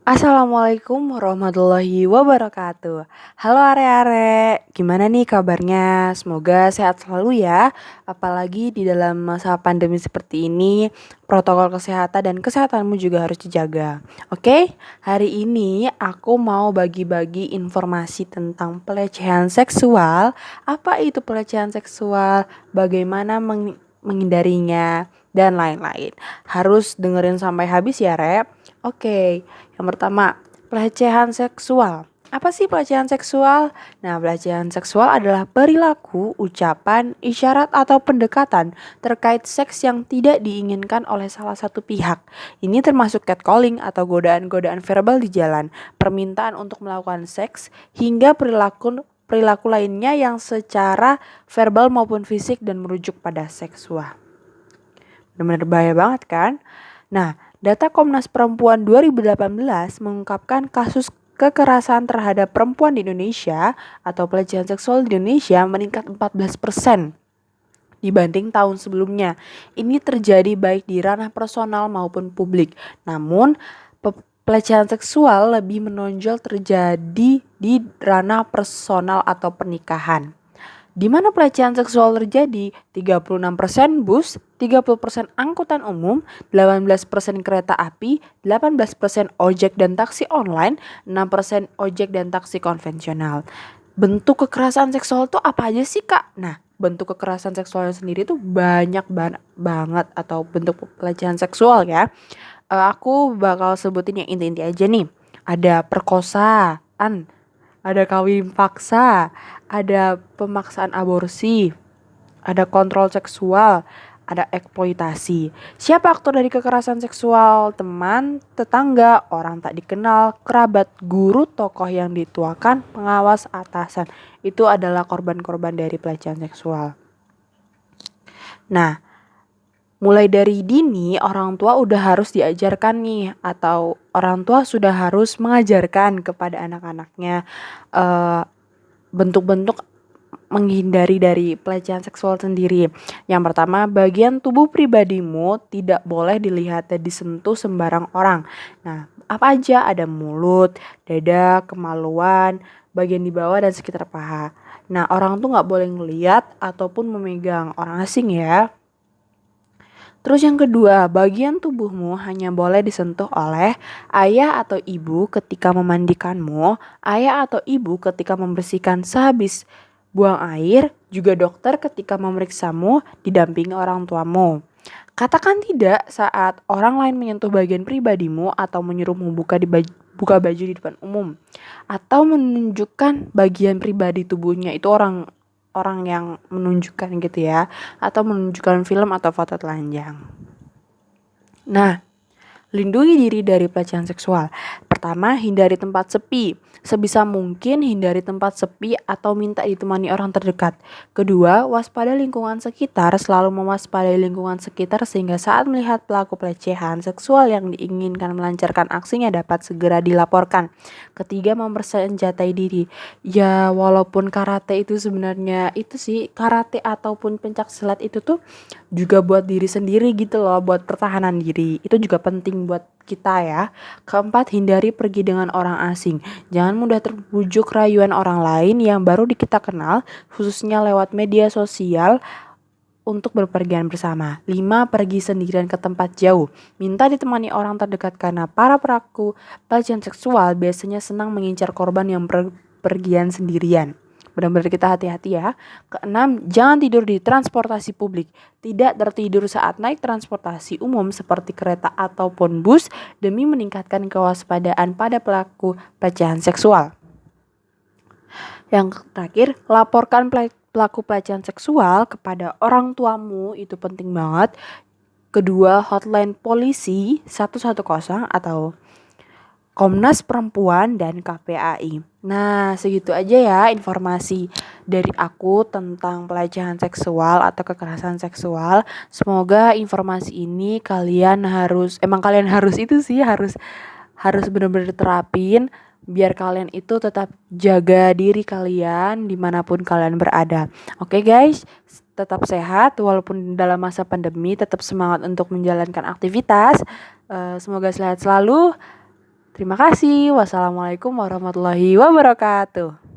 Assalamualaikum warahmatullahi wabarakatuh. Halo are-are, gimana nih kabarnya? Semoga sehat selalu ya. Apalagi di dalam masa pandemi seperti ini, protokol kesehatan dan kesehatanmu juga harus dijaga. Oke, hari ini aku mau bagi-bagi informasi tentang pelecehan seksual. Apa itu pelecehan seksual? Bagaimana menghindarinya? Dan lain-lain. Harus dengerin sampai habis ya, Rep. Oke, yang pertama, pelecehan seksual. Apa sih pelecehan seksual? Nah, pelecehan seksual adalah perilaku, ucapan, isyarat, atau pendekatan terkait seks yang tidak diinginkan oleh salah satu pihak. Ini termasuk catcalling atau godaan-godaan verbal di jalan, permintaan untuk melakukan seks, hingga perilaku lainnya yang secara verbal maupun fisik dan merujuk pada seksual. Benar-benar bahaya banget kan? Nah, data Komnas Perempuan 2018 mengungkapkan kasus kekerasan terhadap perempuan di Indonesia atau pelecehan seksual di Indonesia meningkat 14% dibanding tahun sebelumnya. Ini terjadi baik di ranah personal maupun publik. Namun, pelecehan seksual lebih menonjol terjadi di ranah personal atau pernikahan. Di mana pelecehan seksual terjadi? 36% bus, 30% angkutan umum, 18% kereta api, 18% ojek dan taksi online, 6% ojek dan taksi konvensional. Bentuk kekerasan seksual itu apa aja sih, Kak? Nah, bentuk kekerasan seksualnya sendiri tuh banyak banget atau bentuk pelecehan seksual ya. Aku bakal sebutin yang inti-inti aja nih. Ada perkosaan, ada kawin paksa, ada pemaksaan aborsi, ada kontrol seksual, ada eksploitasi. Siapa aktor dari kekerasan seksual? Teman, tetangga, orang tak dikenal, kerabat, guru, tokoh yang dituakan, pengawas, atasan. Itu adalah korban-korban dari pelecehan seksual. Nah, mulai dari dini orang tua udah harus diajarkan nih, atau orang tua sudah harus mengajarkan kepada anak-anaknya bentuk-bentuk menghindari dari pelecehan seksual sendiri. Yang pertama, bagian tubuh pribadimu tidak boleh dilihat dan disentuh sembarang orang. Nah, apa aja? Ada mulut, dada, kemaluan, bagian di bawah dan sekitar paha. Nah, orang tuh nggak boleh ngeliat ataupun memegang orang asing ya. Terus yang kedua, bagian tubuhmu hanya boleh disentuh oleh ayah atau ibu ketika memandikanmu, ayah atau ibu ketika membersihkan sehabis buang air, juga dokter ketika memeriksamu didampingi orang tuamu. Katakan tidak saat orang lain menyentuh bagian pribadimu atau menyuruhmu buka baju di depan umum, atau menunjukkan bagian pribadi tubuhnya itu orang yang menunjukkan gitu ya, atau menunjukkan film atau foto telanjang. Nah, lindungi diri dari pelecehan seksual. Pertama, hindari tempat sepi. Sebisa mungkin hindari tempat sepi atau minta ditemani orang terdekat. Kedua, waspada lingkungan sekitar. Selalu mewaspadai lingkungan sekitar sehingga saat melihat pelaku pelecehan seksual yang diinginkan melancarkan aksinya dapat segera dilaporkan. Ketiga, mempersenjatai diri. Ya, walaupun karate itu sebenarnya itu sih, karate ataupun pencak silat itu tuh juga buat diri sendiri gitu loh, buat pertahanan diri. Itu juga penting buat kita ya. Keempat, hindari pergi dengan orang asing. Jangan mudah terbujuk rayuan orang lain yang baru kita kenal, khususnya lewat media sosial untuk berpergian bersama. 5. Pergi sendirian ke tempat jauh. Minta ditemani orang terdekat karena para pelaku pelecehan seksual biasanya senang mengincar korban yang berpergian sendirian. Benar-benar kita hati-hati ya. Keenam, jangan tidur di transportasi publik. Tidak tertidur saat naik transportasi umum seperti kereta ataupun bus demi meningkatkan kewaspadaan pada pelaku pelecehan seksual. Yang terakhir, laporkan pelaku pelecehan seksual kepada orang tuamu, itu penting banget. Kedua, hotline polisi 110 atau Komnas Perempuan dan KPAI. Nah, segitu aja ya informasi dari aku tentang pelecehan seksual atau kekerasan seksual. Semoga informasi ini kalian harus itu sih harus benar-benar terapin biar kalian itu tetap jaga diri kalian dimanapun kalian berada. Oke guys, tetap sehat walaupun dalam masa pandemi, tetap semangat untuk menjalankan aktivitas. Semoga sehat selalu. Terima kasih. Wassalamualaikum warahmatullahi wabarakatuh.